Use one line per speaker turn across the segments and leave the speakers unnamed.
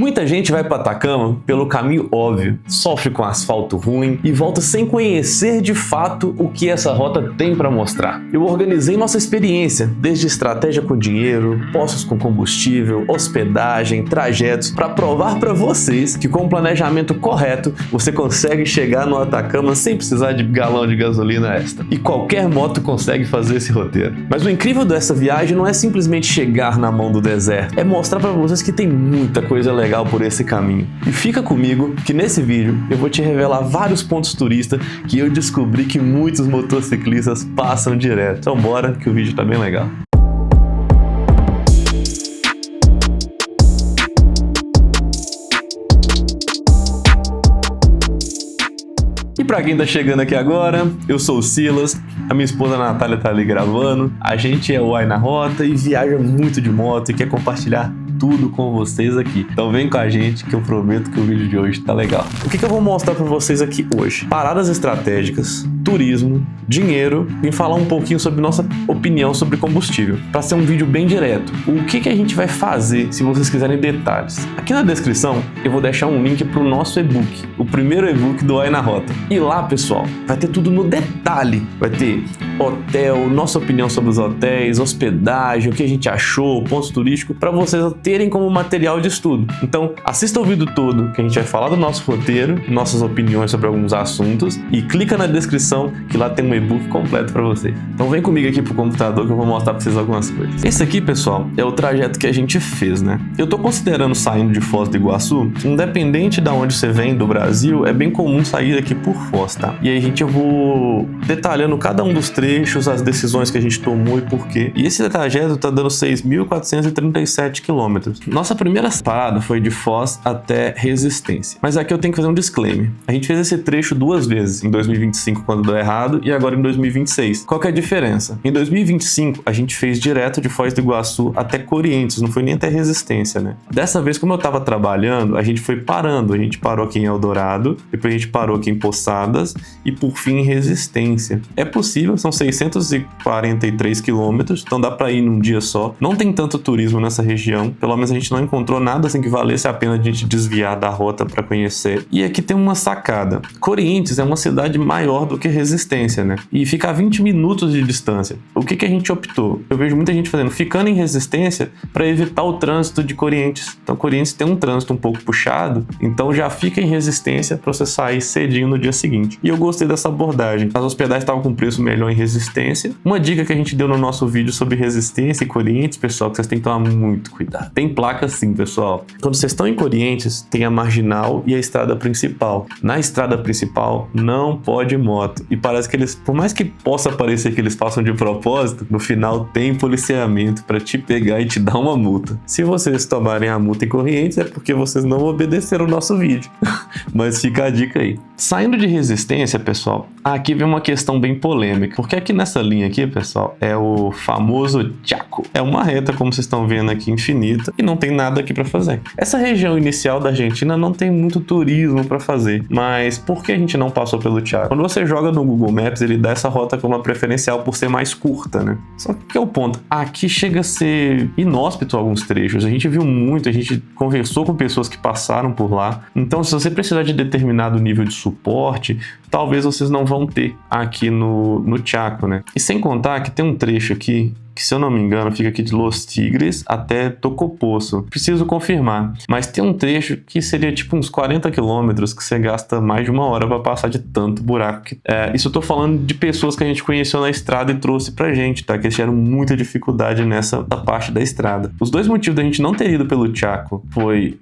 Muita gente vai para Atacama pelo caminho óbvio, sofre com asfalto ruim e volta sem conhecer de fato o que essa rota tem para mostrar. Eu organizei nossa experiência, desde estratégia com dinheiro, postos com combustível, hospedagem, trajetos, para provar para vocês que com o planejamento correto você consegue chegar no Atacama sem precisar de galão de gasolina extra. E qualquer moto consegue fazer esse roteiro. Mas o incrível dessa viagem não é simplesmente chegar na mão do deserto, é mostrar para vocês que tem muita coisa legal por esse caminho. E fica comigo que nesse vídeo eu vou te revelar vários pontos turistas que eu descobri que muitos motociclistas passam direto. Então bora que o vídeo tá bem legal. E pra quem tá chegando aqui agora, eu sou o Silas, a minha esposa Natália tá ali gravando, a gente é o Uai na Rota e viaja muito de moto e quer compartilhar tudo com vocês aqui. Então vem com a gente que eu prometo que o vídeo de hoje tá legal. O que eu vou mostrar pra vocês aqui hoje? Paradas estratégicas, turismo, dinheiro e falar um pouquinho sobre nossa opinião sobre combustível. Pra ser um vídeo bem direto. O que a gente vai fazer se vocês quiserem detalhes? Aqui na descrição eu vou deixar um link pro nosso e-book, o primeiro e-book do Uai na Rota. E lá, pessoal, vai ter tudo no detalhe. Vai ter hotel, nossa opinião sobre os hotéis, hospedagem, o que a gente achou, pontos turísticos, para vocês terem como material de estudo. Então, assista o vídeo todo, que a gente vai falar do nosso roteiro, nossas opiniões sobre alguns assuntos, e clica na descrição, que lá tem um e-book completo para vocês. Então vem comigo aqui pro computador que eu vou mostrar para vocês algumas coisas. Esse aqui, pessoal, é o trajeto que a gente fez, né? Eu tô considerando saindo de Foz do Iguaçu, independente de onde você vem do Brasil, é bem comum sair aqui por Foz, tá? E aí eu vou detalhando cada um dos trechos, as decisões que a gente tomou e por quê. E esse trajeto tá dando 6.437 km. Nossa primeira parada foi de Foz até Resistência. Mas aqui eu tenho que fazer um disclaimer. A gente fez esse trecho duas vezes, em 2025 quando deu errado e agora em 2026. Qual que é a diferença? Em 2025 a gente fez direto de Foz do Iguaçu até Corrientes, não foi nem até Resistência, né? Dessa vez, como eu tava trabalhando, a gente foi parando. A gente parou aqui em Eldorado, depois a gente parou aqui em Poçadas e por fim em Resistência. É possível, são 643 quilômetros, então dá pra ir num dia só. Não tem tanto turismo nessa região, pelo menos a gente não encontrou nada assim que valesse a pena a gente desviar da rota para conhecer. E aqui tem uma sacada. Corrientes é uma cidade maior do que Resistência, né? E fica a 20 minutos de distância. O que a gente optou? Eu vejo muita gente fazendo, ficando em Resistência para evitar o trânsito de Corrientes. Então Corrientes tem um trânsito um pouco puxado, então já fica em Resistência para você sair cedinho no dia seguinte. E eu gostei dessa abordagem. As hospedagens estavam com preço melhor em Resistência. Uma dica que a gente deu no nosso vídeo sobre Resistência e Corrientes, pessoal, que vocês têm que tomar muito cuidado. Tem placa sim, pessoal. Quando vocês estão em Corrientes, tem a marginal e a estrada principal. Na estrada principal, não pode moto. E parece que eles, por mais que possa parecer que eles passam de propósito, no final tem policiamento para te pegar e te dar uma multa. Se vocês tomarem a multa em Corrientes, é porque vocês não obedeceram o nosso vídeo. Mas fica a dica aí. Saindo de Resistência, pessoal, aqui vem uma questão bem polêmica. Porque aqui nessa linha aqui, pessoal, é o famoso Chaco. É uma reta, como vocês estão vendo aqui, infinita, e não tem nada aqui para fazer. Essa região inicial da Argentina não tem muito turismo para fazer, mas por que a gente não passou pelo Chaco? Quando você joga no Google Maps, ele dá essa rota como uma preferencial por ser mais curta, né? Só que é o ponto. Aqui chega a ser inóspito alguns trechos. A gente viu muito, a gente conversou com pessoas que passaram por lá. Então, se você precisar de determinado nível de suporte, talvez vocês não vão ter aqui no Chaco, né? E sem contar que tem um trecho aqui que, se eu não me engano, fica aqui de Los Tigres até Tocopoço. Preciso confirmar. Mas tem um trecho que seria tipo uns 40 quilômetros que você gasta mais de uma hora para passar de tanto buraco. Isso eu tô falando de pessoas que a gente conheceu na estrada e trouxe pra gente, tá? Que eles tiveram muita dificuldade nessa parte da estrada. Os dois motivos da gente não ter ido pelo Chaco foi...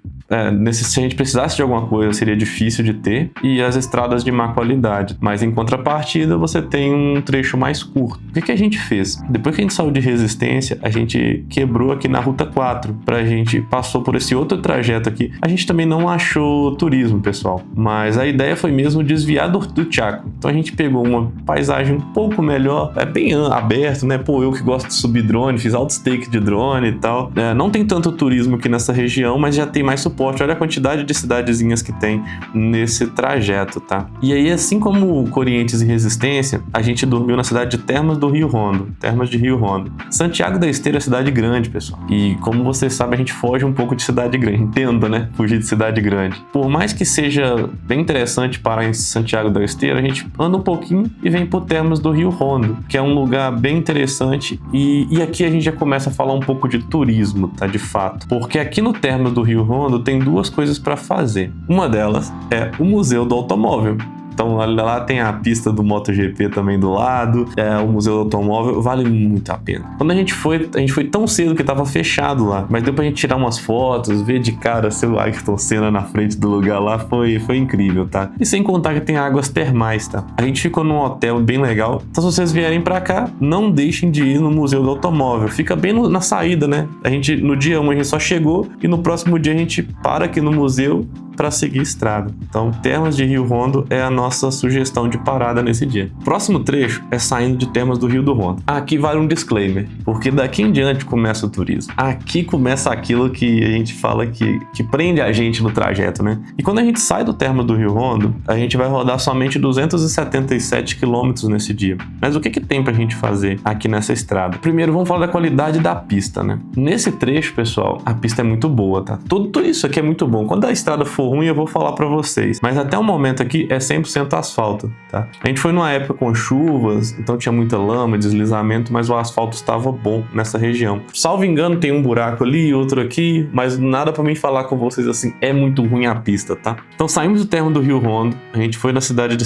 se a gente precisasse de alguma coisa, seria difícil de ter, e as estradas de má qualidade. Mas em contrapartida, você tem um trecho mais curto. O que a gente fez? Depois que a gente saiu de Resistência, a gente quebrou aqui na Ruta 4. A gente passou por esse outro trajeto aqui. A gente também não achou turismo, pessoal. Mas a ideia foi mesmo desviar do Chaco. Então a gente pegou uma paisagem um pouco melhor, bem aberto, né? Pô, eu que gosto de subir drone, fiz outstake de drone e tal. Não tem tanto turismo aqui nessa região, mas já tem mais suporte transporte, olha a quantidade de cidadezinhas que tem nesse trajeto, tá? E aí, assim como Corrientes e Resistência, a gente dormiu na cidade de Termas do Rio Rondo, Termas de Rio Rondo. Santiago da Esteira é cidade grande, pessoal. E como vocês sabem, a gente foge um pouco de cidade grande. Entenda, né? Fugir de cidade grande. Por mais que seja bem interessante parar em Santiago da Esteira, a gente anda um pouquinho e vem por Termas do Rio Rondo, que é um lugar bem interessante. E aqui a gente já começa a falar um pouco de turismo, tá? De fato. Porque aqui no Termas do Rio Rondo tem duas coisas para fazer. Uma delas é o Museu do Automóvel. Então lá tem a pista do MotoGP também do lado, o Museu do Automóvel, vale muito a pena. Quando a gente foi tão cedo que tava fechado lá, mas deu pra gente tirar umas fotos, ver de cara seu Ayrton Senna na frente do lugar lá, foi incrível, tá? E sem contar que tem águas termais, tá? A gente ficou num hotel bem legal, então se vocês vierem pra cá, não deixem de ir no Museu do Automóvel, fica bem na saída, né? No dia 1 a gente só chegou e no próximo dia a gente para aqui no museu para seguir a estrada. Então, Termas de Rio Rondo é a nossa sugestão de parada nesse dia. Próximo trecho é saindo de Termas do Rio do Rondo. Aqui vale um disclaimer, porque daqui em diante começa o turismo. Aqui começa aquilo que a gente fala que prende a gente no trajeto, né? E quando a gente sai do Termas do Rio Rondo, a gente vai rodar somente 277 quilômetros nesse dia. Mas o que tem pra gente fazer aqui nessa estrada? Primeiro, vamos falar da qualidade da pista, né? Nesse trecho, pessoal, a pista é muito boa, tá? Tudo isso aqui é muito bom. Quando a estrada for ruim, eu vou falar pra vocês. Mas até o momento aqui é 100% asfalto, tá? A gente foi numa época com chuvas, então tinha muita lama, deslizamento, mas o asfalto estava bom nessa região. Salvo engano, tem um buraco ali e outro aqui, mas nada pra mim falar com vocês assim, é muito ruim a pista, tá? Então saímos do termo do Rio Rondo, a gente foi na cidade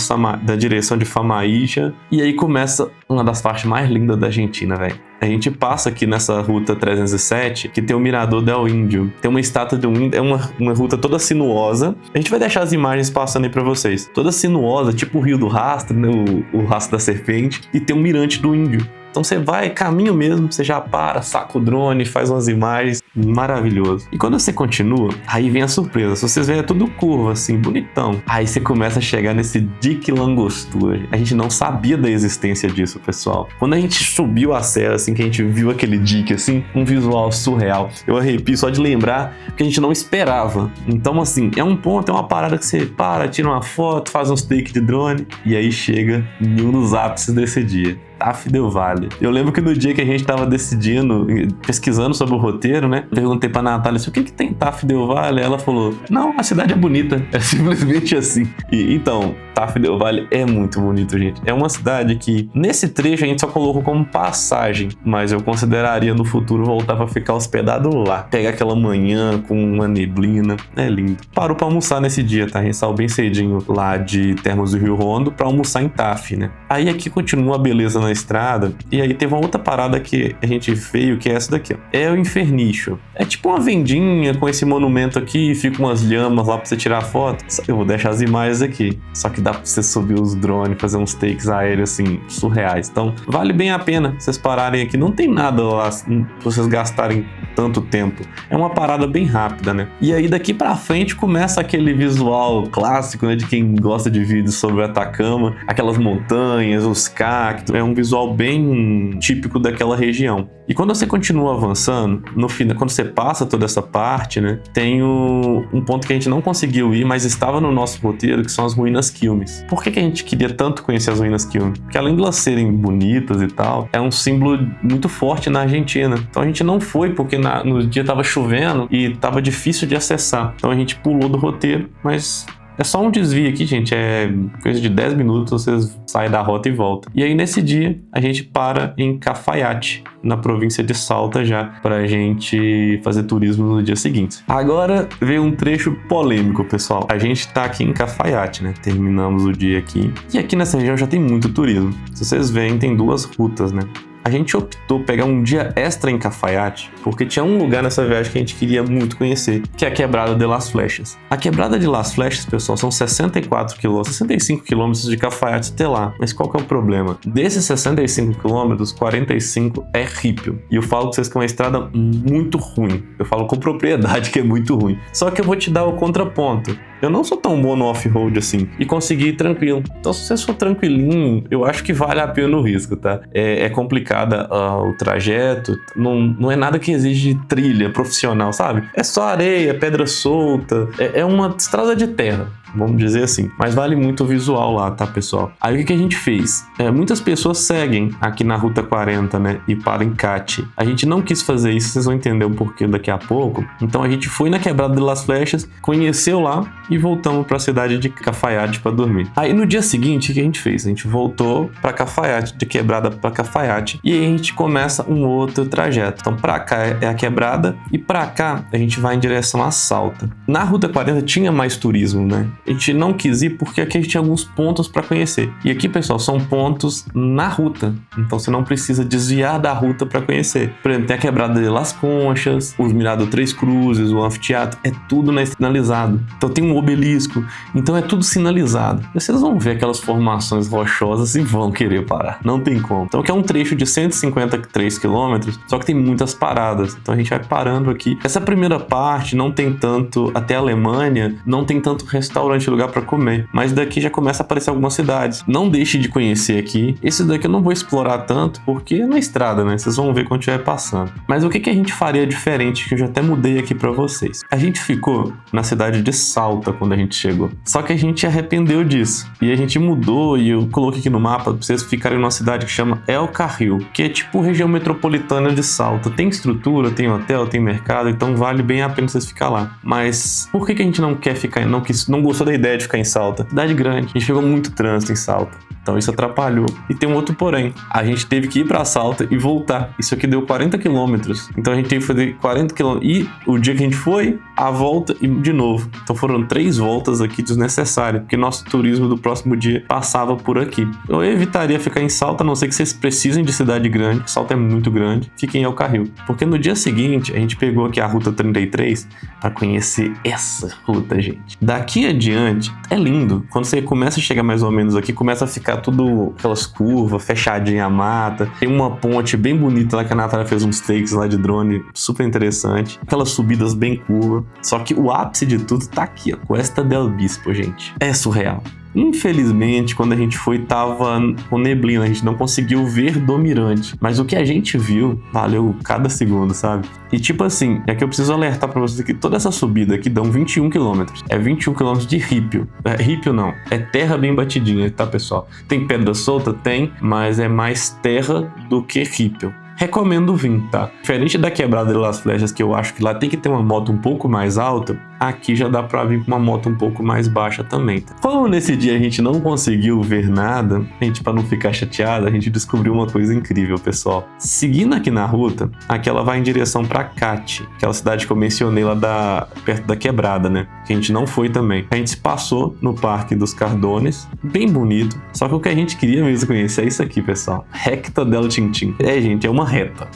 da direção de Famaíja, e aí começa uma das partes mais lindas da Argentina, velho. A gente passa aqui nessa ruta 307, que tem o Mirador del Índio. Tem uma estátua de um índio, é uma ruta toda sinuosa. A gente vai deixar as imagens passando aí pra vocês. Toda sinuosa, tipo o Rio do Rastro, né? O Rastro da Serpente. E tem um Mirante do Índio. Então você vai, caminho mesmo, você já para, saca o drone, faz umas imagens, maravilhoso. E quando você continua, aí vem a surpresa. Se vocês verem, é tudo curva, assim, bonitão. Aí você começa a chegar nesse Dique Langostura. A gente não sabia da existência disso, pessoal. Quando a gente subiu a serra, assim, que a gente viu aquele dique, assim, um visual surreal. Eu arrepio só de lembrar, que a gente não esperava. Então, assim, é um ponto, é uma parada que você para, tira uma foto, faz uns take de drone, e aí chega em um dos ápices desse dia. Taf del Valle. Eu lembro que no dia que a gente tava decidindo, pesquisando sobre o roteiro, né? Perguntei pra Natália assim, o que tem Taf del Valle? Ela falou, não, a cidade é bonita. É simplesmente assim. Então, Taf del Valle é muito bonito, gente. É uma cidade que, nesse trecho, a gente só colocou como passagem, mas eu consideraria no futuro voltar pra ficar hospedado lá. Pegar aquela manhã com uma neblina. É lindo. Parou pra almoçar nesse dia, tá? A gente saiu bem cedinho lá de Termas do Rio Rondo pra almoçar em Taf, né? Aí aqui continua a beleza na estrada, e aí teve uma outra parada que a gente veio, que é essa daqui, ó. É o Infernicho. É tipo uma vendinha com esse monumento aqui, fica umas lhamas lá pra você tirar foto. Eu vou deixar as imagens aqui, só que dá pra você subir os drones, fazer uns takes aéreos assim, surreais. Então, vale bem a pena vocês pararem aqui, não tem nada lá pra vocês gastarem tanto tempo. É uma parada bem rápida, né? E aí daqui pra frente começa aquele visual clássico, né, de quem gosta de vídeos sobre o Atacama, aquelas montanhas, os cactos, é um visual bem típico daquela região. E quando você continua avançando, no final, quando você passa toda essa parte, né, tem um ponto que a gente não conseguiu ir, mas estava no nosso roteiro, que são as ruínas Quilmes. Por que a gente queria tanto conhecer as ruínas Quilmes? Porque além de elas serem bonitas e tal, é um símbolo muito forte na Argentina. Então a gente não foi porque no dia estava chovendo e estava difícil de acessar. Então a gente pulou do roteiro, mas é só um desvio aqui, gente, é coisa de 10 minutos, vocês saem da rota e voltam. E aí nesse dia, a gente para em Cafayate, na província de Salta já, pra gente fazer turismo no dia seguinte. Agora veio um trecho polêmico, pessoal. A gente tá aqui em Cafayate, né? Terminamos o dia aqui. E aqui nessa região já tem muito turismo. Se vocês veem, tem duas rutas, né? A gente optou pegar um dia extra em Cafayate, porque tinha um lugar nessa viagem que a gente queria muito conhecer, que é a Quebrada de Las Flechas. A Quebrada de Las Flechas, pessoal, são 65 quilômetros de Cafayate até lá. Mas qual que é o problema? Desses 65 quilômetros, 45 é ripio. E eu falo pra vocês que é uma estrada muito ruim. Eu falo com propriedade que é muito ruim. Só que eu vou te dar o contraponto. Eu não sou tão bom no off-road assim e consegui ir tranquilo. Então, se você for tranquilinho, eu acho que vale a pena o risco, tá? É complicada o trajeto, não é nada que exige trilha profissional, sabe? É só areia, pedra solta, é uma estrada de terra, vamos dizer assim. Mas vale muito o visual lá, tá, pessoal? Aí o que a gente fez? Muitas pessoas seguem aqui na Ruta 40, né? E para em Cate. A gente não quis fazer isso, vocês vão entender o porquê daqui a pouco. Então a gente foi na Quebrada de Las Flechas, conheceu lá e voltamos para a cidade de Cafayate para dormir. Aí no dia seguinte, o que a gente fez? A gente voltou para Cafayate, de Quebrada para Cafayate, e aí a gente começa um outro trajeto. Então para cá é a Quebrada e para cá a gente vai em direção a Salta. Na Ruta 40 tinha mais turismo, né? A gente não quis ir porque aqui a gente tinha alguns pontos para conhecer. E aqui, pessoal, são pontos na ruta. Então você não precisa desviar da ruta para conhecer. Por exemplo, tem a Quebrada de Las Conchas, os Mirador Três Cruzes, o anfiteatro, é tudo sinalizado. Então tem um obelisco, então é tudo sinalizado. E vocês vão ver aquelas formações rochosas e vão querer parar. Não tem como. Então aqui é um trecho de 153 quilômetros, só que tem muitas paradas. Então a gente vai parando aqui. Essa primeira parte não tem tanto, até a Alemanha, não tem tanto restaurante, lugar para comer. Mas daqui já começa a aparecer algumas cidades. Não deixe de conhecer aqui. Esse daqui eu não vou explorar tanto, porque é na estrada, né? Vocês vão ver quando estiver passando. Mas o que a gente faria diferente, que eu já até mudei aqui para vocês. A gente ficou na cidade de Salta quando a gente chegou. Só que a gente arrependeu disso. E a gente mudou e eu coloquei aqui no mapa para vocês ficarem numa cidade que chama El Carril, que é tipo região metropolitana de Salta. Tem estrutura, tem hotel, tem mercado, então vale bem a pena vocês ficar lá. Mas por que a gente não quer ficar, não gostou da ideia de ficar em Salta? Cidade grande. A gente pegou muito trânsito em Salta. Então isso atrapalhou. E tem um outro porém. A gente teve que ir pra Salta e voltar. Isso aqui deu 40 quilômetros. Então a gente teve que fazer 40 quilômetros. E o dia que a gente foi, a volta e de novo. Então foram 3 voltas aqui desnecessárias. Porque nosso turismo do próximo dia passava por aqui. Eu evitaria ficar em Salta, a não ser que vocês precisem de cidade grande. Salta é muito grande. Fiquem em El Carril. Porque no dia seguinte, a gente pegou aqui a Ruta 33 para conhecer essa ruta, gente. Daqui adiante, é lindo. Quando você começa a chegar mais ou menos aqui, começa a ficar tudo aquelas curvas, fechadinha a mata. Tem uma ponte bem bonita lá que a Natália fez uns takes lá de drone, super interessante. Aquelas subidas bem curvas. Só que o ápice de tudo tá aqui, ó. Cuesta del Bispo, gente. É surreal. Infelizmente, quando a gente foi, tava com neblina, a gente não conseguiu ver do mirante. Mas o que a gente viu, valeu cada segundo, sabe? E tipo assim, é que eu preciso alertar pra vocês que toda essa subida aqui dão 21 km. É 21 km de rípio. Rípio não, é terra bem batidinha, tá, pessoal? Tem pedra solta? Tem, mas é mais terra do que rípio. Recomendo vir, tá? Diferente da Quebrada de Las Flechas, que eu acho que lá tem que ter uma moto um pouco mais alta, aqui já dá pra vir com uma moto um pouco mais baixa também, tá? Como nesse dia a gente não conseguiu ver nada, pra não ficar chateado, a gente descobriu uma coisa incrível, pessoal. Seguindo aqui na ruta, aqui ela vai em direção pra Cate, aquela cidade que eu mencionei lá perto da Quebrada, né? Que a gente não foi também. A gente se passou no Parque dos Cardones, bem bonito, só que o que a gente queria mesmo conhecer é isso aqui, pessoal. Recta del Tintim. Gente, é uma reta.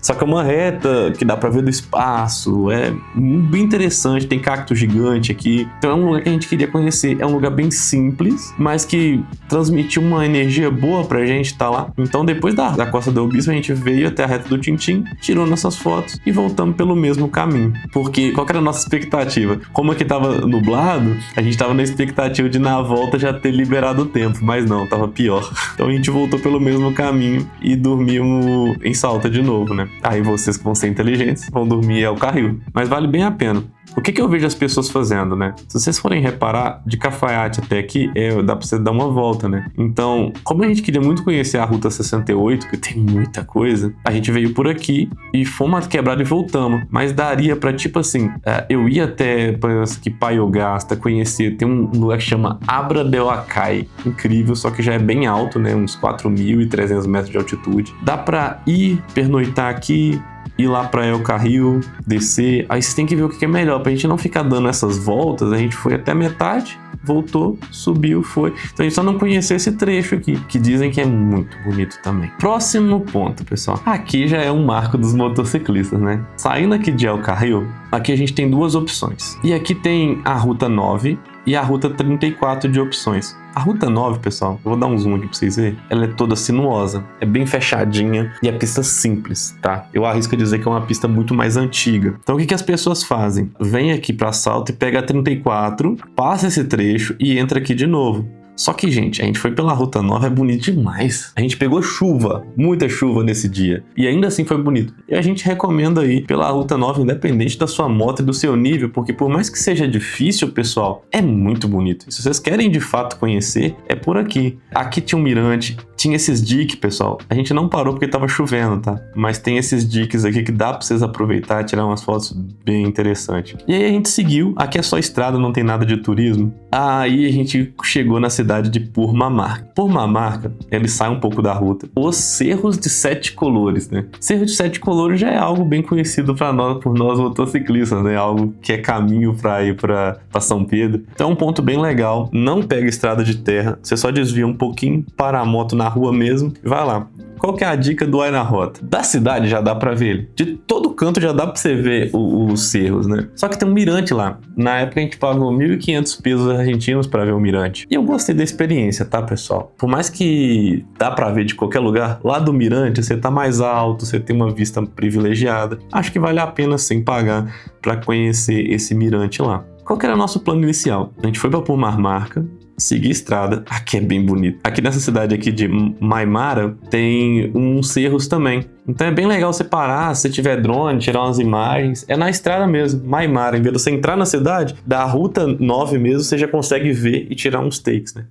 Só que é uma reta que dá pra ver do espaço, é bem interessante, tem cacto gigante aqui. Então é um lugar que a gente queria conhecer. É um lugar bem simples, mas que transmitiu uma energia boa pra gente estar lá. Então depois da Costa del Bispo, a gente veio até a reta do Tintim, tirou nossas fotos e voltamos pelo mesmo caminho. Porque qual que era a nossa expectativa? Como aqui tava nublado, a gente tava na expectativa de na volta já ter liberado o tempo, mas não, tava pior. Então a gente voltou pelo mesmo caminho e dormimos em Salta de novo, né? Aí vocês que vão ser inteligentes vão dormir em El Carril. Mas vale bem a pena. O que eu vejo as pessoas fazendo, né? Se vocês forem reparar, de Cafayate até aqui, dá pra você dar uma volta, né? Então, como a gente queria muito conhecer a Ruta 68, que tem muita coisa, a gente veio por aqui e fomos Quebrada e voltamos. Mas daria pra, tipo assim, eu ia até, parece que Payogasta, conhecer, tem um lugar que chama Abra del Acai. Incrível, só que já é bem alto, né? Uns 4.300 metros de altitude. Dá pra ir, pernoitar aqui, ir lá pra El Carril, descer. Aí você tem que ver o que é melhor. Pra gente não ficar dando essas voltas, a gente foi até a metade, voltou, subiu, foi. Então a gente só não conheceu esse trecho aqui, que dizem que é muito bonito também. Próximo ponto, pessoal. Aqui já é um marco dos motociclistas, né? Saindo aqui de El Carril, aqui a gente tem 2 opções. E aqui tem a Ruta 9 e a Ruta 34 de opções. A Ruta 9, pessoal, eu vou dar um zoom aqui pra vocês verem. Ela é toda sinuosa, é bem fechadinha e é pista simples, tá? Eu arrisco dizer que é uma pista muito mais antiga. Então o que as pessoas fazem? Vem aqui pra Salto e pega a 34, passa esse trecho e entra aqui de novo. Só que, gente, a gente foi pela Ruta 9, é bonito demais. A gente pegou chuva, muita chuva nesse dia. E ainda assim foi bonito. E a gente recomenda ir pela Ruta 9, independente da sua moto e do seu nível, porque por mais que seja difícil, pessoal, é muito bonito. E se vocês querem de fato conhecer, é por aqui. Aqui tinha um mirante, tinha esses diques, pessoal. A gente não parou porque tava chovendo, tá? Mas tem esses diques aqui que dá pra vocês aproveitar e tirar umas fotos bem interessantes. E aí a gente seguiu. Aqui é só estrada, não tem nada de turismo. Aí a gente chegou na cidade de Purmamarca. Purmamarca, ele sai um pouco da ruta. Os Cerros de Sete Colores, né? Cerro de Sete Colores já é algo bem conhecido por nós motociclistas, né? Algo que é caminho para ir para São Pedro. Então é um ponto bem legal. Não pega estrada de terra. Você só desvia um pouquinho, para a moto na rua mesmo e vai lá. Qual que é a dica do Ai na Rota? Da cidade já dá pra ver ele. De todo canto já dá pra você ver os cerros, né? Só que tem um mirante lá. Na época a gente pagou 1.500 pesos argentinos pra ver o mirante. E eu gostei da experiência, tá, pessoal? Por mais que dá pra ver de qualquer lugar, lá do mirante você tá mais alto, você tem uma vista privilegiada. Acho que vale a pena sim pagar pra conhecer esse mirante lá. Qual que era o nosso plano inicial? A gente foi pra Purmamarca, seguir estrada. Aqui é bem bonito. Aqui nessa cidade aqui de Maimara tem uns cerros também. Então é bem legal você parar, se tiver drone, tirar umas imagens. É na estrada mesmo, Maimara. Em vez de você entrar na cidade, da Ruta 9 mesmo, você já consegue ver e tirar uns takes, né?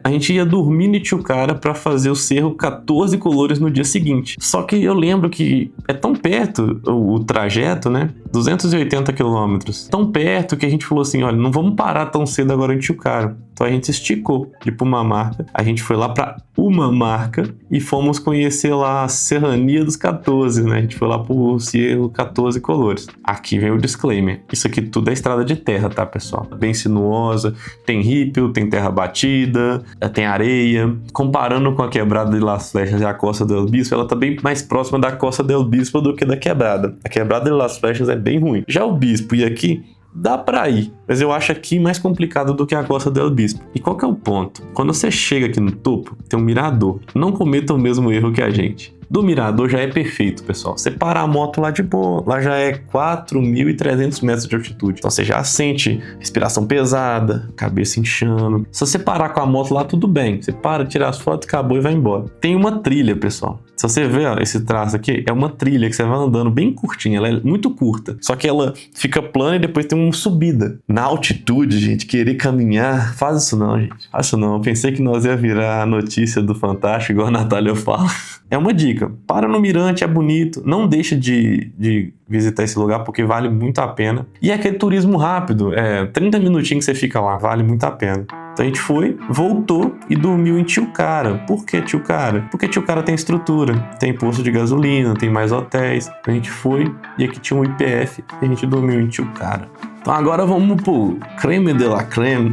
A gente ia dormir em Tijucara pra fazer o Cerro 14 Colores no dia seguinte. Só que eu lembro que é tão perto o trajeto, né? 280 quilômetros. Tão perto que a gente falou assim, olha, não vamos parar tão cedo agora em Tijucara. Então a gente esticou de Purmamarca. A gente foi lá pra Purmamarca e fomos conhecer lá a Serrania dos 14, né? A gente foi lá pro Cerro 14 Colores. Aqui vem o disclaimer. Isso aqui tudo é estrada de terra, tá, pessoal? Bem sinuosa, tem rípio, tem terra batida, tem areia. Comparando com a quebrada de Las Flechas e a Costa del Bispo, ela tá bem mais próxima da Costa del Bispo do que da quebrada. A quebrada de Las Flechas é bem ruim. Já o Bispo e aqui dá pra ir, mas eu acho aqui mais complicado do que a Costa del Bispo. E qual que é o ponto? Quando você chega aqui no topo, tem um mirador. Não cometa o mesmo erro que a gente. Do mirador já é perfeito, pessoal. Você para a moto lá de boa, lá já é 4.300 metros de altitude. Então você já sente respiração pesada, cabeça inchando. Se você parar com a moto lá, tudo bem. Você para, tira as fotos, acabou e vai embora. Tem uma trilha, pessoal. Se você ver ó, esse traço aqui, é uma trilha que você vai andando bem curtinha, ela é muito curta. Só que ela fica plana e depois tem uma subida. Na altitude, gente, querer caminhar, faz isso não, gente. Faz isso não. Eu pensei que nós ia virar a notícia do Fantástico, igual a Natália fala. É uma dica. Para no mirante, é bonito. Não deixa de visitar esse lugar porque vale muito a pena. E é aquele turismo rápido. 30 minutinhos que você fica lá, vale muito a pena. Então a gente foi, voltou e dormiu em Tijucara. Por que Tijucara? Porque Tijucara tem estrutura, tem posto de gasolina, tem mais hotéis. A gente foi e aqui tinha um IPF e a gente dormiu em Tijucara. Então agora vamos pro creme de la creme,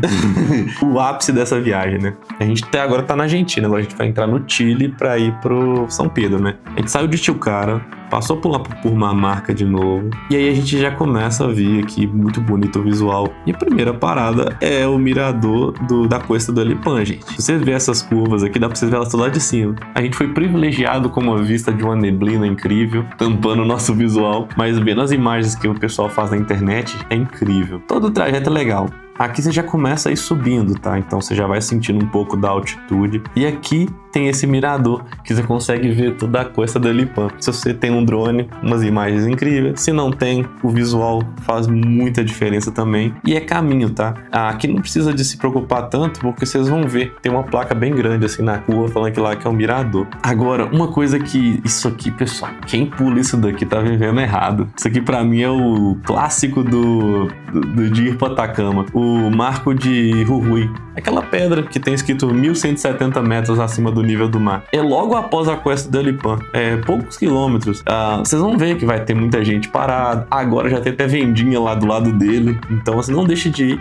o ápice dessa viagem, né? A gente até agora tá na Argentina, agora a gente vai entrar no Chile pra ir pro São Pedro, né? A gente saiu de Tijucara, passou por lá por Purmamarca de novo, e aí a gente já começa a ver aqui muito bonito o visual. E a primeira parada é o mirador da Cuesta do Alipán, gente. Se você ver essas curvas aqui, dá pra vocês ver elas lá de cima. A gente foi privilegiado com uma vista de uma neblina incrível, tampando o nosso visual, mas vendo as imagens que o pessoal faz na internet, é incrível. Todo o trajeto é legal. Aqui você já começa a ir subindo, tá? Então você já vai sentindo um pouco da altitude. E aqui tem esse mirador que você consegue ver toda a Cuesta do Alipán. Se você tem um drone, umas imagens incríveis. Se não tem, o visual faz muita diferença também. E é caminho, tá? Aqui não precisa de se preocupar tanto, porque vocês vão ver. Tem uma placa bem grande assim na curva falando que lá que é um mirador. Agora, uma coisa que... Isso aqui, pessoal, quem pula isso daqui tá vivendo errado. Isso aqui pra mim é o clássico de ir pra Atacama. O Marco de Jujuy. Aquela pedra que tem escrito 1.170 metros acima do nível do mar. É logo após a Cuesta do Alipán. É poucos quilômetros. Vocês vão ver que vai ter muita gente parada. Agora já tem até vendinha lá do lado dele. Então você não deixe de ir.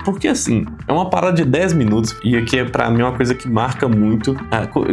Porque assim, é uma parada de 10 minutos. E aqui é pra mim uma coisa que marca muito.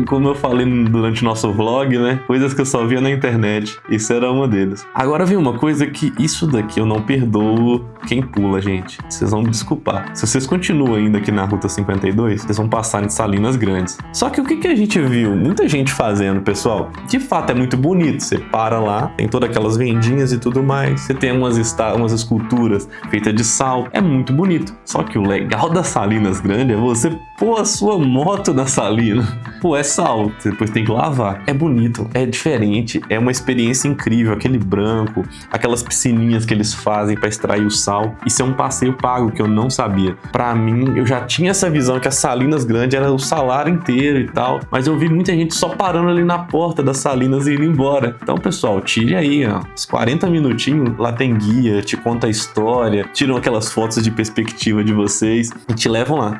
Como eu falei durante o nosso vlog, né? Coisas que eu só via na internet. Isso era uma deles. Agora vem uma coisa que isso daqui eu não perdoo quem pula, gente. Vocês vão descobrir desculpar. Se vocês continuam ainda aqui na Ruta 52, vocês vão passar em Salinas Grandes. Só que o que a gente viu? Muita gente fazendo, pessoal. De fato, é muito bonito. Você para lá, tem todas aquelas vendinhas e tudo mais. Você tem umas esculturas feitas de sal. É muito bonito. Só que o legal das Salinas Grandes é você pôr a sua moto na salina. Pô, é sal. Você depois tem que lavar. É bonito, é diferente, é uma experiência incrível. Aquele branco, aquelas piscininhas que eles fazem para extrair o sal. Isso é um passeio pago que eu não sabia. Para mim, eu já tinha essa visão que as Salinas Grandes era o salário inteiro e tal, mas eu vi muita gente só parando ali na porta das Salinas e indo embora. Então, pessoal, tire aí, ó, uns 40 minutinhos, lá tem guia, te conta a história, tiram aquelas fotos de perspectiva de vocês e te levam lá.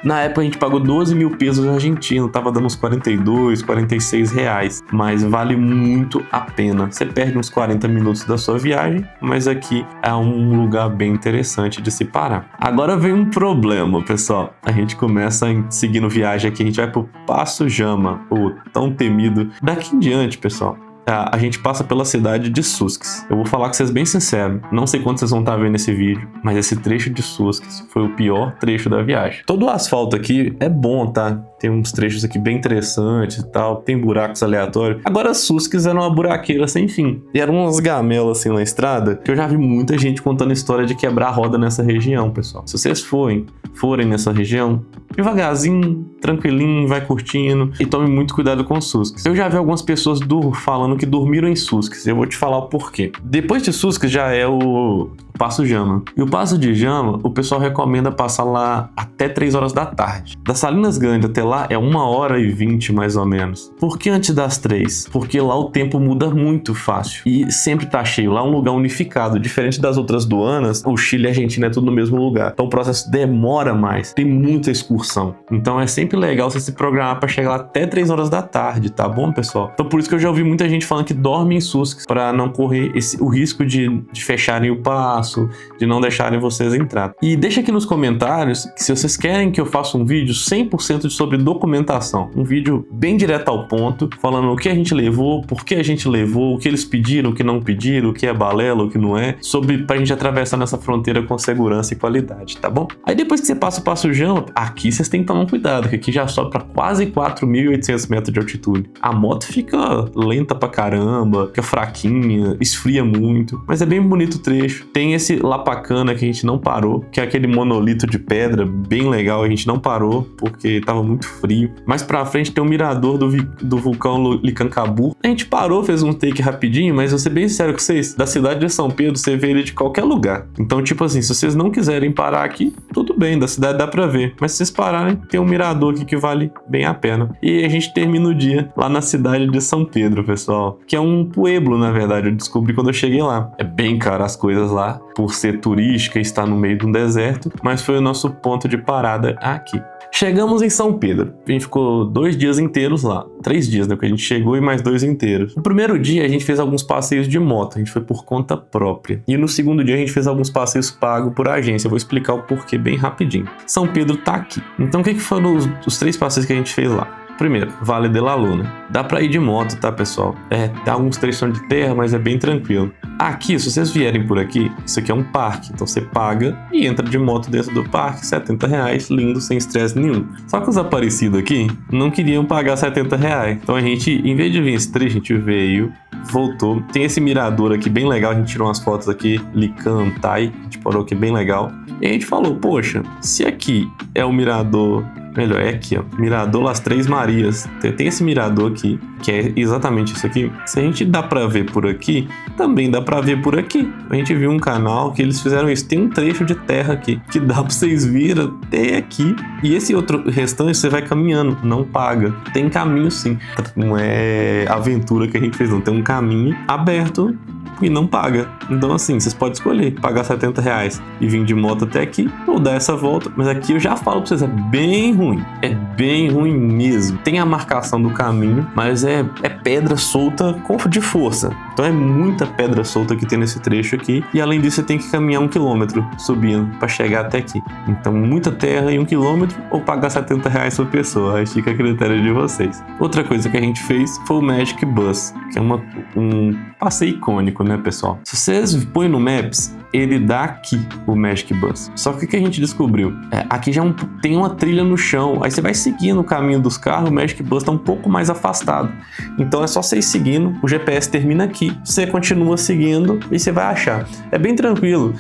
Na época a gente pagou 12 mil pesos argentinos, tava dando uns 42, 46 reais, mas vale muito a pena. Você perde uns 40 minutos da sua viagem, mas aqui é um lugar bem interessante de se parar. Agora vem um problema, pessoal. A gente começa seguindo viagem aqui, a gente vai pro Passo Jama, o tão temido. Daqui em diante, pessoal, a gente passa pela cidade de Susques. Eu vou falar com vocês bem sincero, não sei quanto vocês vão estar vendo esse vídeo, mas esse trecho de Susques foi o pior trecho da viagem. Todo o asfalto aqui é bom, tá? Tem uns trechos aqui bem interessantes e tal, tem buracos aleatórios. Agora Susques era uma buraqueira sem fim. E eram umas gamelas assim na estrada, que eu já vi muita gente contando história de quebrar a roda nessa região, pessoal. Se vocês forem nessa região, devagarzinho, tranquilinho, vai curtindo e tome muito cuidado com Susques. Eu já vi algumas pessoas falando que dormiram em Susques. Eu vou te falar o porquê. Depois de Susques já é o Passo Jama. E o Passo de Jama, o pessoal recomenda passar lá até 3 horas da tarde. Das Salinas Grandes até lá é 1h20 mais ou menos. Por que antes das 3? Porque lá o tempo muda muito fácil. E sempre tá cheio. Lá é um lugar unificado. Diferente das outras duanas, o Chile e a Argentina é tudo no mesmo lugar. Então o processo demora mais. Tem muita excursão. Então é sempre legal você se programar para chegar lá até 3 horas da tarde, tá bom, pessoal? Então por isso que eu já ouvi muita gente falando que dorme em Susques para não correr o risco de fecharem o passo, de não deixarem vocês entrar. E deixa aqui nos comentários que se vocês querem que eu faça um vídeo 100% sobre documentação, um vídeo bem direto ao ponto, falando o que a gente levou, por que a gente levou, o que eles pediram, o que não pediram, o que é balela, o que não é, pra gente atravessar nessa fronteira com segurança e qualidade, tá bom? Aí depois que você passa o Passo Jama, aqui vocês têm que tomar um cuidado, que aqui já sobe para quase 4.800 metros de altitude. A moto fica lenta pra caramba, fica fraquinha, esfria muito, mas é bem bonito o trecho. Tem esse Lapacana que a gente não parou, que é aquele monolito de pedra, bem legal, a gente não parou porque tava muito frio. Mais pra frente tem o mirador do vulcão Licancabur. A gente parou, fez um take rapidinho, mas vou ser bem sincero com vocês, da cidade de São Pedro você vê ele de qualquer lugar. Então, tipo assim, se vocês não quiserem parar aqui, tudo bem, da cidade dá pra ver. Mas se vocês pararem, tem um mirador aqui que vale bem a pena. E a gente termina o dia lá na cidade de São Pedro, pessoal, que é um pueblo, na verdade, eu descobri quando eu cheguei lá. É bem caro as coisas lá, por ser turística e estar no meio de um deserto, mas foi o nosso ponto de parada aqui. Chegamos em São Pedro. A gente ficou 2 dias inteiros lá. 3 dias, né? Porque a gente chegou e mais 2 inteiros. No primeiro dia, a gente fez alguns passeios de moto. A gente foi por conta própria. E no segundo dia, a gente fez alguns passeios pagos por agência. Eu vou explicar o porquê bem rapidinho. São Pedro tá aqui. Então, o que foram os 3 passeios que a gente fez lá? Primeiro, Vale de la Luna. Dá pra ir de moto, tá, pessoal? Dá alguns trechos de terra, mas é bem tranquilo. Aqui, se vocês vierem por aqui, isso aqui é um parque. Então você paga e entra de moto dentro do parque, R$70, lindo, sem estresse nenhum. Só que os aparecidos aqui não queriam pagar R$70. Então a gente, em vez de vir esse trecho, a gente veio, voltou. Tem esse mirador aqui bem legal, a gente tirou umas fotos aqui, Licantai, a gente parou aqui bem legal. E a gente falou, poxa, se aqui é o mirador... Melhor, é aqui, ó. Mirador Las Três Marias. Tem esse mirador aqui, que é exatamente isso aqui. Se a gente dá pra ver por aqui, também dá pra ver por aqui. A gente viu um canal que eles fizeram isso. Tem um trecho de terra aqui, que dá pra vocês virem até aqui. E esse outro restante, você vai caminhando, não paga. Tem caminho sim. Não é aventura que a gente fez, não. Tem um caminho aberto e não paga. Então assim, vocês podem escolher pagar R$70 e vir de moto até aqui ou dar essa volta, mas aqui eu já falo pra vocês, é bem ruim mesmo. Tem a marcação do caminho, mas é pedra solta de força. Então é muita pedra solta que tem nesse trecho aqui, e além disso você tem que caminhar 1 quilômetro subindo para chegar até aqui. Então muita terra e 1 quilômetro, ou pagar R$70 por pessoa, aí fica a critério de vocês. Outra coisa que a gente fez foi o Magic Bus, que é um passeio icônico, né, pessoal? Se vocês põem no Maps, ele dá aqui o Magic Bus. Só que o que a gente descobriu? Aqui já tem uma trilha no chão, aí você vai seguindo o caminho dos carros, o Magic Bus está um pouco mais afastado. Então é só você ir seguindo, o GPS termina aqui, você continua seguindo e você vai achar. É bem tranquilo,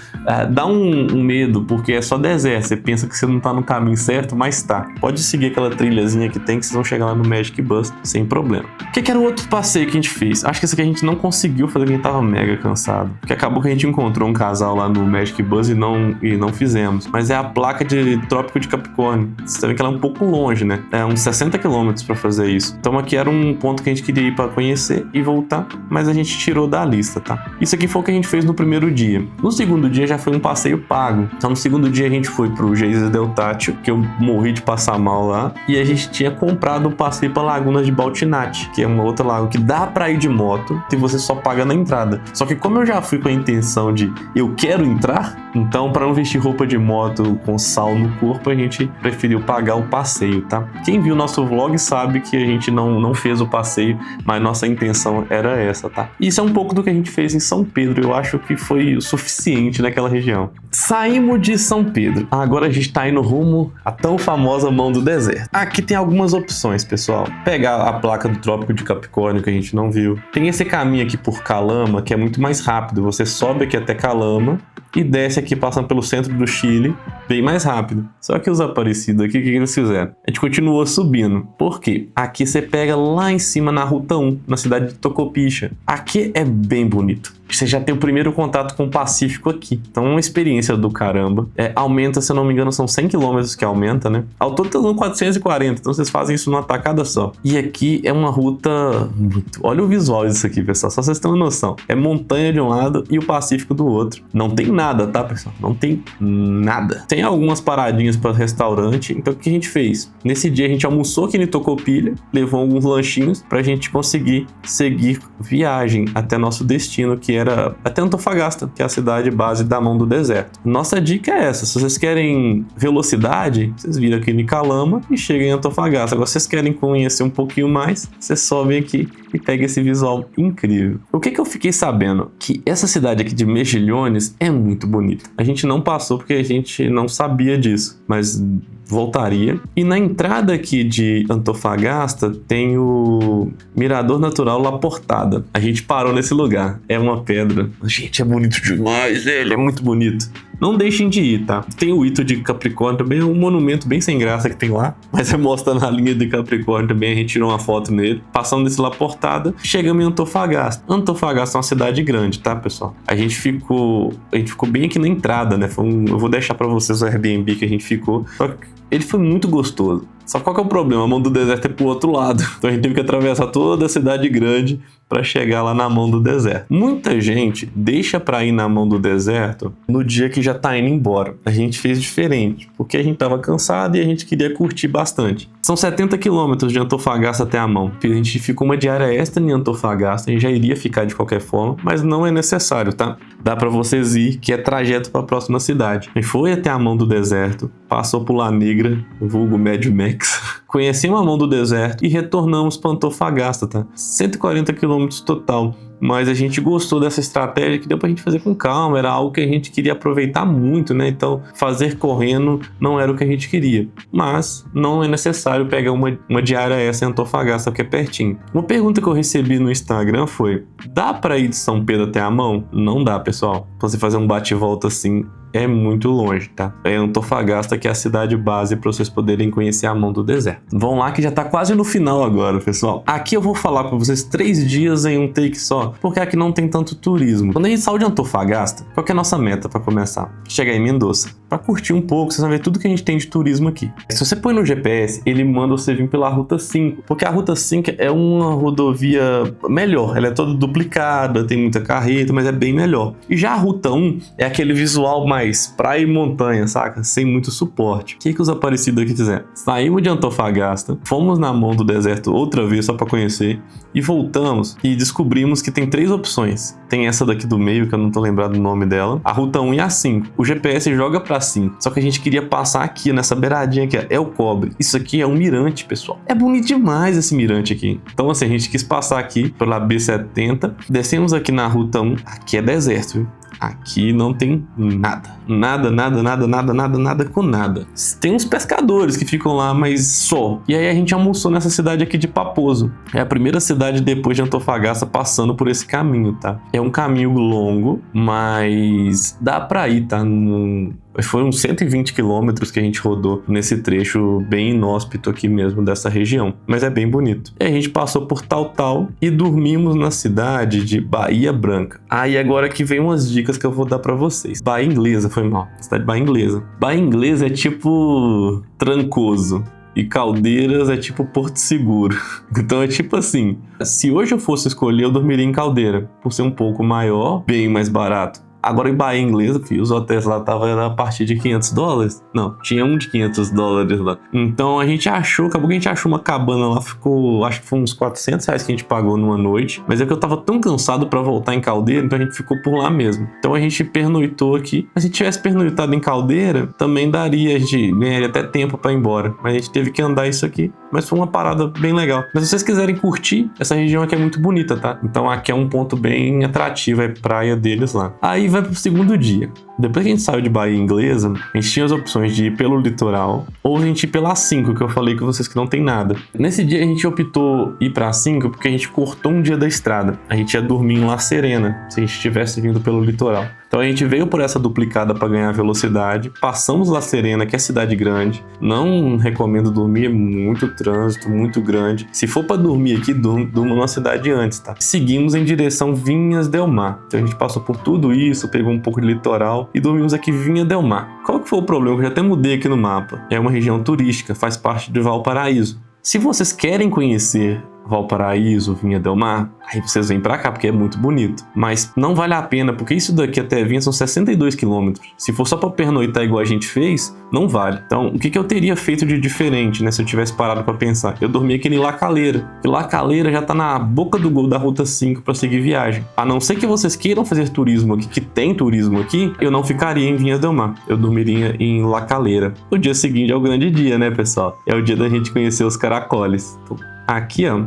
dá um medo, porque é só deserto, você pensa que você não está no caminho certo, mas tá. Pode seguir aquela trilhazinha que tem, que vocês vão chegar lá no Magic Bus sem problema. O que era o outro passeio que a gente fez? Acho que esse aqui a gente não conseguiu fazer, porque a gente tava mega cansado. Porque acabou que a gente encontrou um casal lá no Magic Bus e não fizemos. Mas é a placa de Trópico de Capricórnio. Você sabe que ela é um pouco longe, né? É uns 60 km para fazer isso. Então aqui era um ponto que a gente queria ir para conhecer e voltar, mas a gente tirou da lista, tá? Isso aqui foi o que a gente fez no primeiro dia. No segundo dia já foi um passeio pago. Então no segundo dia a gente foi pro Geysers del Tátil, que eu morri de passar mal lá, e a gente tinha comprado um passeio para Lagunas de Baltinate, que é uma outra lagoa que dá para ir de moto e você só paga na entrada. Só que como eu já fui com a intenção de eu quero entrar, então para não vestir roupa de moto com sal no corpo, a gente preferiu pagar o passeio, tá? Quem viu nosso vlog sabe que a gente não fez o passeio, mas nossa intenção era essa, tá? Isso é um pouco do que a gente fez em São Pedro, eu acho que foi o suficiente naquela região. Saímos de São Pedro, agora a gente tá indo rumo à tão famosa Mão do Deserto. Aqui tem algumas opções, pessoal. Pegar a placa do Trópico de Capricórnio, que a gente não viu. Tem esse caminho aqui por Calama, que é muito mais rápido. Você sobe aqui até Calama e desce aqui passando pelo centro do Chile, bem mais rápido. Só que os Aparecidos aqui, o que eles fizeram? A gente continuou subindo. Por quê? Aqui você pega lá em cima na Ruta 1, na cidade de Tocopicha. Aqui é bem bonito. Você já tem o primeiro contato com o Pacífico aqui. Então é uma experiência do caramba. Aumenta, se eu não me engano, são 100 km que aumenta, né? Ao todo tá dando 440, então vocês fazem isso numa tacada só. E aqui é uma ruta muito... Olha o visual disso aqui, pessoal, só vocês terem uma noção. É montanha de um lado e o Pacífico do outro. Não tem nada, tá, pessoal? Não tem nada. Tem algumas paradinhas para restaurante, então o que a gente fez? Nesse dia a gente almoçou aqui em Tocopilha, levou alguns lanchinhos pra gente conseguir seguir viagem até nosso destino, que era até Antofagasta, que é a cidade base da Mão do Deserto. Nossa dica é essa: se vocês querem velocidade, vocês viram aqui em Calama e chegam em Antofagasta. Agora, se vocês querem conhecer um pouquinho mais, vocês sobem aqui e pegam esse visual incrível. O que eu fiquei sabendo? Que essa cidade aqui de Mejillones é muito bonita. A gente não passou porque a gente não sabia disso, mas voltaria. E na entrada aqui de Antofagasta tem o Mirador Natural La Portada. A gente parou nesse lugar. É uma pedra. Gente, é bonito demais. Ele é muito bonito. Não deixem de ir, tá? Tem o Ito de Capricórnio também, é um monumento bem sem graça que tem lá, mas você mostra na linha de Capricórnio também, a gente tirou uma foto nele. Passando desse La Portada, chegamos em Antofagasta. Antofagasta é uma cidade grande, tá, pessoal? A gente ficou bem aqui na entrada, né? Eu vou deixar pra vocês o Airbnb que a gente ficou. Só que ele foi muito gostoso. Só qual que é o problema? A Mão do Deserto é pro outro lado. Então a gente teve que atravessar toda a cidade grande para chegar lá na Mão do Deserto. Muita gente deixa para ir na Mão do Deserto no dia que já tá indo embora. A gente fez diferente, porque a gente tava cansado e a gente queria curtir bastante. São 70 quilômetros de Antofagasta até a Mão. A gente ficou uma diária extra em Antofagasta, a gente já iria ficar de qualquer forma, mas não é necessário, tá? Dá para vocês ir, que é trajeto para a próxima cidade. A gente foi até a Mão do Deserto, passou por La Negra, vulgo Mad Max, conhecemos a Mão do Deserto e retornamos para Antofagasta, tá? 140 quilômetros total. Mas a gente gostou dessa estratégia que deu pra gente fazer com calma, era algo que a gente queria aproveitar muito, né? Então fazer correndo não era o que a gente queria. Mas não é necessário pegar uma diária essa em Antofagasta, porque é pertinho. Uma pergunta que eu recebi no Instagram foi: dá pra ir de São Pedro até a Mão? Não dá, pessoal. Pra você fazer um bate e volta assim, é muito longe, tá? É Antofagasta que é a cidade base para vocês poderem conhecer a Mão do Deserto. Vão lá que já tá quase no final agora, pessoal. Aqui eu vou falar para vocês 3 dias em um take só, porque aqui não tem tanto turismo. Quando a gente saiu de Antofagasta, qual que é a nossa meta para começar? Chegar em Mendoza. Para curtir um pouco, vocês vão ver tudo que a gente tem de turismo aqui. Se você põe no GPS, ele manda você vir pela Ruta 5, porque a Ruta 5 é uma rodovia melhor. Ela é toda duplicada, tem muita carreta, mas é bem melhor. E já a Ruta 1 é aquele visual mais praia e montanha, saca? Sem muito suporte. O que os Aparecidos aqui fizeram? Saímos de Antofagasta, fomos na Mão do Deserto outra vez só para conhecer e voltamos e descobrimos que tem 3 opções. Tem essa daqui do meio, que eu não tô lembrado do nome dela, a Ruta 1 e a 5. O GPS joga pra 5, só que a gente queria passar aqui, nessa beiradinha aqui, é o Cobre. Isso aqui é um mirante, pessoal. É bonito demais esse mirante aqui. Então assim, a gente quis passar aqui pela B70, descemos aqui na Ruta 1, aqui é deserto, viu? Aqui não tem nada. Nada com nada. Tem uns pescadores que ficam lá, mas só. E aí a gente almoçou nessa cidade aqui de Paposo. É a primeira cidade depois de Antofagasta passando por esse caminho, tá? É um caminho longo, mas dá pra ir, tá? Foram 120 quilômetros que a gente rodou nesse trecho bem inóspito aqui mesmo dessa região, mas é bem bonito. E a gente passou por Tal e dormimos na cidade de Bahia Branca. E agora que vem umas dicas que eu vou dar pra vocês. Bahia Inglesa, foi mal. Cidade de Bahia Inglesa. Bahia Inglesa é tipo Trancoso. E Caldeiras é tipo Porto Seguro. Então é tipo assim, se hoje eu fosse escolher, eu dormiria em Caldeira, por ser um pouco maior, bem mais barato. Agora em Bahia Inglesa, os hotéis lá estavam a partir de $500. Não, tinha um de $500 lá. Então a gente achou, acabou que a gente achou uma cabana lá, ficou, acho que foi uns R$400 que a gente pagou numa noite. Mas é que eu tava tão cansado pra voltar em Caldeira, então a gente ficou por lá mesmo. Então a gente pernoitou aqui. Mas se tivesse pernoitado em Caldeira, também daria, a gente ganharia até tempo pra ir embora. Mas a gente teve que andar isso aqui. Mas foi uma parada bem legal. Mas se vocês quiserem curtir, essa região aqui é muito bonita, tá? Então aqui é um ponto bem atrativo, é praia deles lá. Aí vai pro segundo dia. Depois que a gente saiu de Bahia Inglesa, a gente tinha as opções de ir pelo litoral ou a gente ir pela A5, que eu falei com vocês que não tem nada. Nesse dia a gente optou ir pra A5 porque a gente cortou um dia da estrada. A gente ia dormir em La Serena, se a gente tivesse vindo pelo litoral. Então a gente veio por essa duplicada para ganhar velocidade, passamos La Serena, que é cidade grande. Não recomendo dormir, é muito trânsito, muito grande. Se for para dormir aqui, durma numa cidade antes, tá? Seguimos em direção Vinhas del Mar. Então a gente passou por tudo isso, pegou um pouco de litoral e dormimos aqui Vinha del Mar. Qual que foi o problema? Eu já até mudei aqui no mapa. É uma região turística, faz parte de Valparaíso. Se vocês querem conhecer Valparaíso, Vinha del Mar, aí vocês vêm pra cá porque é muito bonito. Mas não vale a pena, porque isso daqui até Vinha são 62 quilômetros. Se for só pra pernoitar igual a gente fez, não vale. Então, o que eu teria feito de diferente, né, se eu tivesse parado pra pensar? Eu dormi aqui em La Calera. E La Calera já tá na boca do gol da Ruta 5 pra seguir viagem. A não ser que vocês queiram fazer turismo aqui, que tem turismo aqui, eu não ficaria em Vinhas del Mar. Eu dormiria em La Calera. O dia seguinte é o grande dia, né, pessoal? É o dia da gente conhecer os caracoles. Aqui, ó,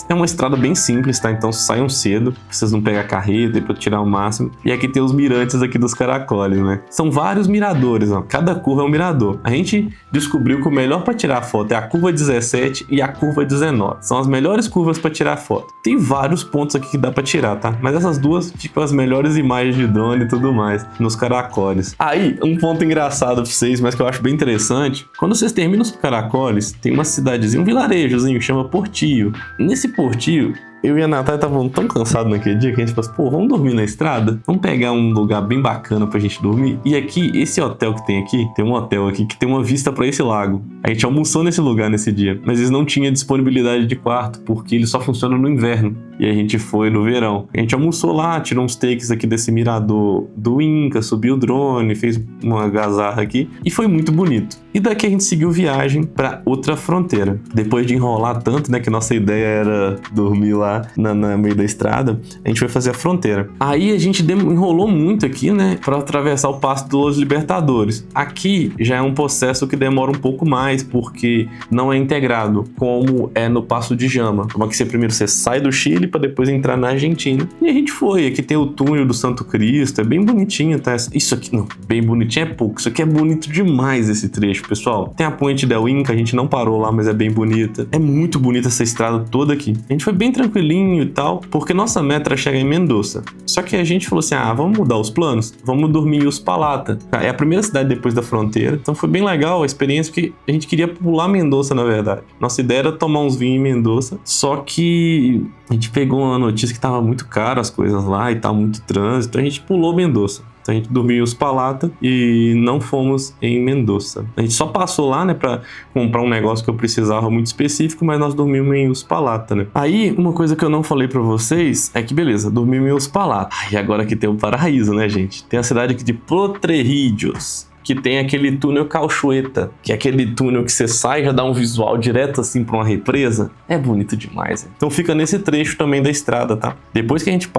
é uma estrada bem simples, tá? Então saiam cedo, pra vocês não pegar carreta e pra tirar o máximo. E aqui tem os mirantes aqui dos caracoles, né? São vários miradores, ó. Cada curva é um mirador. A gente descobriu que o melhor pra tirar foto é a curva 17 e a curva 19. São as melhores curvas pra tirar foto. Tem vários pontos aqui que dá pra tirar, tá? Mas essas duas ficam as melhores imagens de drone e tudo mais, nos caracoles. Aí, um ponto engraçado pra vocês, mas que eu acho bem interessante. Quando vocês terminam os caracoles, tem uma cidadezinha, um vilarejozinho, que chama Portillo. Nesse Portillo, eu e a Natália estavam tão cansados naquele dia que a gente falou assim, pô, vamos dormir na estrada? Vamos pegar um lugar bem bacana pra gente dormir? E aqui, esse hotel que tem aqui, tem um hotel aqui que tem uma vista pra esse lago. A gente almoçou nesse lugar nesse dia, mas eles não tinham disponibilidade de quarto, porque ele só funciona no inverno. E a gente foi no verão. A gente almoçou lá, tirou uns takes aqui desse mirador do Inca, subiu o drone, fez uma gazarra aqui e foi muito bonito. E daqui a gente seguiu viagem pra outra fronteira. Depois de enrolar tanto, né, que nossa ideia era dormir lá no meio da estrada, a gente foi fazer a fronteira. Aí a gente enrolou muito aqui, né, pra atravessar o Passo dos Libertadores. Aqui já é um processo que demora um pouco mais, porque não é integrado, como é no Passo de Jama. Como que primeiro você sai do Chile para depois entrar na Argentina. E a gente foi. Aqui tem o túnel do Santo Cristo, é bem bonitinho, tá? Isso aqui, não, bem bonitinho é pouco. Isso aqui é bonito demais, esse trecho, pessoal. Tem a Ponte del Inca, a gente não parou lá, mas é bem bonita. É muito bonita essa estrada toda aqui. A gente foi bem tranquilinho e tal, porque nossa meta era chegar em Mendoza. Só que a gente falou assim, vamos mudar os planos? Vamos dormir em Uspallata. É a primeira cidade depois da fronteira, então foi bem legal a experiência, porque a gente queria pular Mendoza, na verdade. Nossa ideia era tomar uns vinhos em Mendoza, só que a gente pegou uma notícia que tava muito caro as coisas lá e tava muito trânsito, a gente pulou Mendoza. Então a gente dormiu em Uspallata e não fomos em Mendoza. A gente só passou lá, né, pra comprar um negócio que eu precisava muito específico, mas nós dormimos em Uspallata, né. Aí, uma coisa que eu não falei pra vocês é que, beleza, dormimos em Uspallata. E agora aqui tem o paraíso, né, gente? Tem a cidade aqui de Potrerillos. que tem aquele túnel Cauchueta, que é aquele túnel que você sai e já dá um visual direto assim pra uma represa. É bonito demais. Então fica nesse trecho também da estrada, tá? Depois que a gente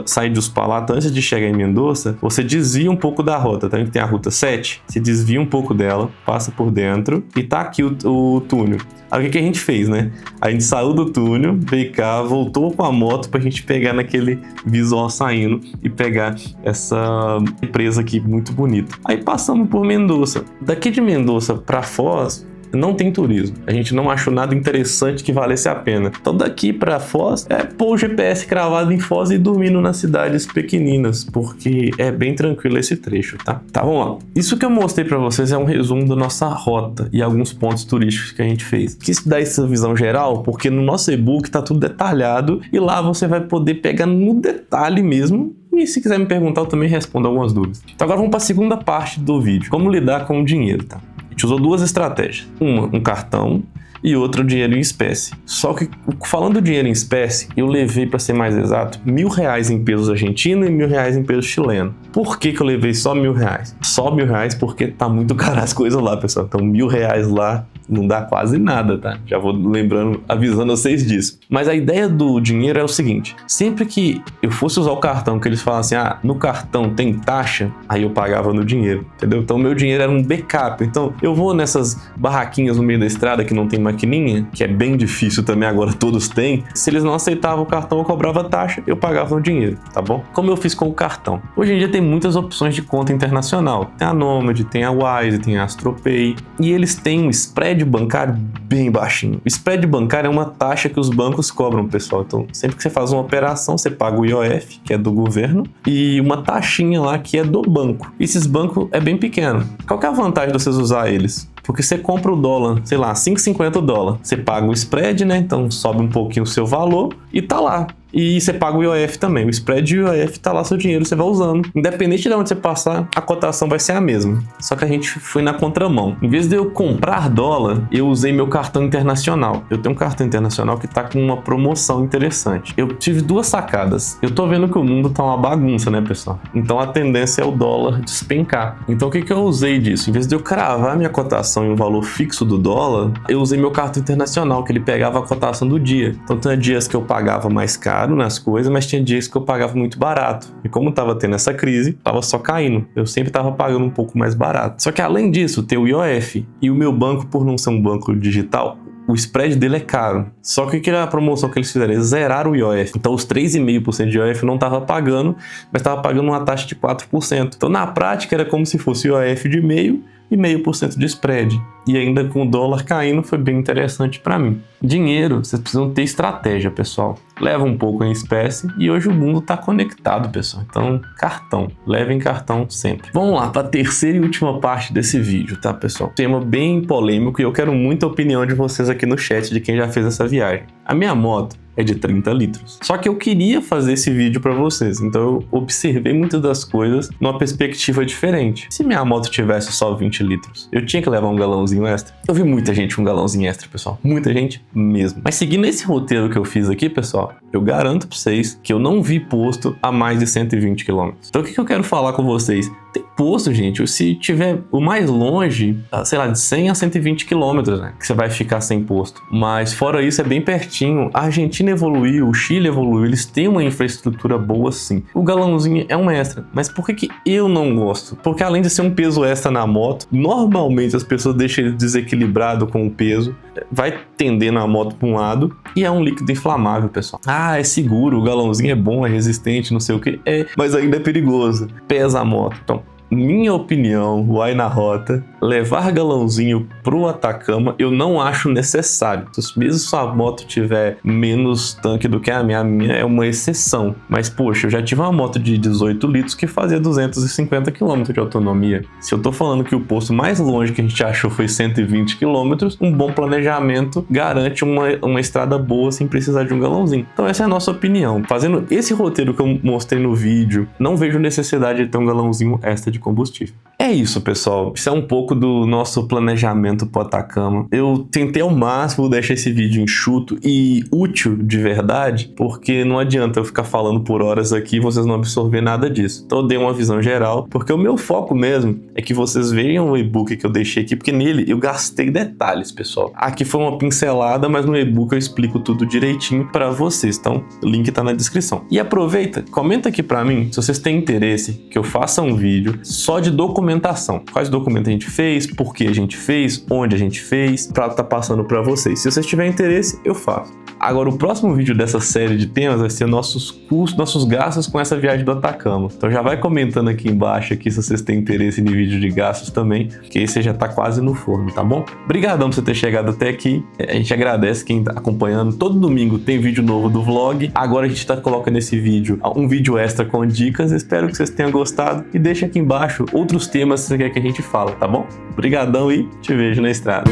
sai de Uspallata, antes de chegar em Mendoza, você desvia um pouco da rota, tá? Tem a ruta 7, você desvia um pouco dela, passa por dentro e tá aqui o túnel. Aí o que a gente fez, né? A gente saiu do túnel, veio cá, voltou com a moto pra gente pegar naquele visual saindo e pegar essa represa aqui muito bonita. Aí passamos por Mendoza. Daqui de Mendoza pra Foz, não tem turismo. A gente não achou nada interessante que valesse a pena. Então daqui para Foz é pôr o GPS cravado em Foz e dormindo nas cidades pequeninas, porque é bem tranquilo esse trecho, tá? Tá, vamos lá. Isso que eu mostrei para vocês é um resumo da nossa rota e alguns pontos turísticos que a gente fez. Quis dar essa visão geral porque no nosso e-book tá tudo detalhado e lá você vai poder pegar no detalhe mesmo. E se quiser me perguntar, eu também respondo algumas dúvidas. Então agora vamos para a segunda parte do vídeo. Como lidar com o dinheiro, tá? A gente usou duas estratégias. Uma, um cartão, e outra, o dinheiro em espécie. Só que, falando do dinheiro em espécie, eu levei, para ser mais exato, R$1.000 em pesos argentinos e R$1.000 em pesos chilenos. Por que eu levei só R$1.000? Só R$1.000 porque tá muito caro as coisas lá, pessoal. Então R$1.000 lá não dá quase nada, tá? Já vou lembrando, avisando vocês disso. Mas a ideia do dinheiro é o seguinte: sempre que eu fosse usar o cartão, que eles falam assim, no cartão tem taxa, aí eu pagava no dinheiro, entendeu? Então meu dinheiro era um backup. Então eu vou nessas barraquinhas no meio da estrada que não tem maquininha, que é bem difícil também, agora todos têm. Se eles não aceitavam o cartão, eu cobrava taxa, eu pagava no dinheiro, tá bom? Como eu fiz com o cartão? Hoje em dia tem muitas opções de conta internacional. Tem a Nomad, tem a Wise, tem a AstroPay, e eles têm um spread bancário bem baixinho. O spread bancário é uma taxa que os bancos cobram, pessoal. Então, sempre que você faz uma operação, você paga o IOF, que é do governo, e uma taxinha lá que é do banco. Esses bancos é bem pequeno. Qual que é a vantagem de vocês usar eles? Porque você compra o dólar, sei lá, 5,50 o dólar. Você paga o spread, né? Então sobe um pouquinho o seu valor e tá lá. E você paga o IOF também. O spread e o IOF tá lá, seu dinheiro você vai usando. Independente de onde você passar, a cotação vai ser a mesma. Só que a gente foi na contramão. Em vez de eu comprar dólar, eu usei meu cartão internacional. Eu tenho um cartão internacional que tá com uma promoção interessante. Eu tive duas sacadas. Eu tô vendo que o mundo tá uma bagunça, né, pessoal? Então a tendência é o dólar despencar. Então o que eu usei disso? Em vez de eu cravar minha cotação em um valor fixo do dólar, eu usei meu cartão internacional, que ele pegava a cotação do dia. Então tinha dias que eu pagava mais caro nas coisas, mas tinha dias que eu pagava muito barato. E como tava tendo essa crise, tava só caindo. Eu sempre tava pagando um pouco mais barato. Só que além disso, tem o IOF. E o meu banco, por não ser um banco digital, o spread dele é caro. Só que a promoção que eles fizeram? Eles zeraram o IOF. Então os 3,5% de IOF não tava pagando, mas tava pagando uma taxa de 4%. Então na prática era como se fosse o IOF de meio e 0,5% de spread. E ainda com o dólar caindo, foi bem interessante para mim. Dinheiro, vocês precisam ter estratégia, pessoal. Leva um pouco em espécie e hoje o mundo está conectado, pessoal. Então, cartão. Levem cartão sempre. Vamos lá para a terceira e última parte desse vídeo, tá, pessoal? Tema bem polêmico e eu quero muita opinião de vocês aqui no chat de quem já fez essa viagem. A minha moto é de 30 litros. Só que eu queria fazer esse vídeo para vocês, então eu observei muitas das coisas numa perspectiva diferente. Se minha moto tivesse só 20 litros, eu tinha que levar um galãozinho extra? Eu vi muita gente com um galãozinho extra, pessoal. Muita gente mesmo. Mas seguindo esse roteiro que eu fiz aqui, pessoal, eu garanto para vocês que eu não vi posto a mais de 120 km. Então o que eu quero falar com vocês? Tem posto, gente, se tiver o mais longe, sei lá, de 100 a 120 km, né, que você vai ficar sem posto. Mas fora isso, é bem pertinho. A Argentina evoluiu, o Chile evoluiu, eles têm uma infraestrutura boa sim. O galãozinho é um extra, mas por que eu não gosto? Porque além de ser um peso extra na moto, normalmente as pessoas deixam ele desequilibrado com o peso, vai tendendo a moto para um lado e é um líquido inflamável, pessoal. É seguro, o galãozinho é bom, é resistente, não sei o que, mas ainda é perigoso, pesa a moto. Então, minha opinião, vai na rota, levar galãozinho pro Atacama eu não acho necessário. Mesmo se a moto tiver menos tanque do que a minha é uma exceção. Mas poxa, eu já tive uma moto de 18 litros que fazia 250 km de autonomia. Se eu tô falando que o posto mais longe que a gente achou foi 120 km, um bom planejamento garante uma estrada boa sem precisar de um galãozinho. Então essa é a nossa opinião. Fazendo esse roteiro que eu mostrei no vídeo, não vejo necessidade de ter um galãozinho extra de combustível. É isso, pessoal. Isso é um pouco do nosso planejamento pro Atacama. Eu tentei ao máximo deixar esse vídeo enxuto e útil de verdade, porque não adianta eu ficar falando por horas aqui e vocês não absorver nada disso. Então eu dei uma visão geral, porque o meu foco mesmo é que vocês vejam o e-book que eu deixei aqui, porque nele eu gastei detalhes, pessoal. Aqui foi uma pincelada, mas no e-book eu explico tudo direitinho para vocês. Então o link tá na descrição. E aproveita, comenta aqui para mim se vocês têm interesse que eu faça um vídeo só de documentação. Quais documentos a gente fez, por que a gente fez, onde a gente fez, para estar passando para vocês. Se vocês tiverem interesse, eu faço. Agora, o próximo vídeo dessa série de temas vai ser nossos custos, nossos gastos com essa viagem do Atacama. Então já vai comentando aqui embaixo aqui se vocês têm interesse em vídeo de gastos também, que esse já tá quase no forno, tá bom? Obrigadão por você ter chegado até aqui. A gente agradece quem tá acompanhando. Todo domingo tem vídeo novo do vlog. Agora a gente tá colocando nesse vídeo um vídeo extra com dicas. Espero que vocês tenham gostado e deixa aqui embaixo outros temas que você quer que a gente fala, tá bom? Obrigadão e te vejo na estrada.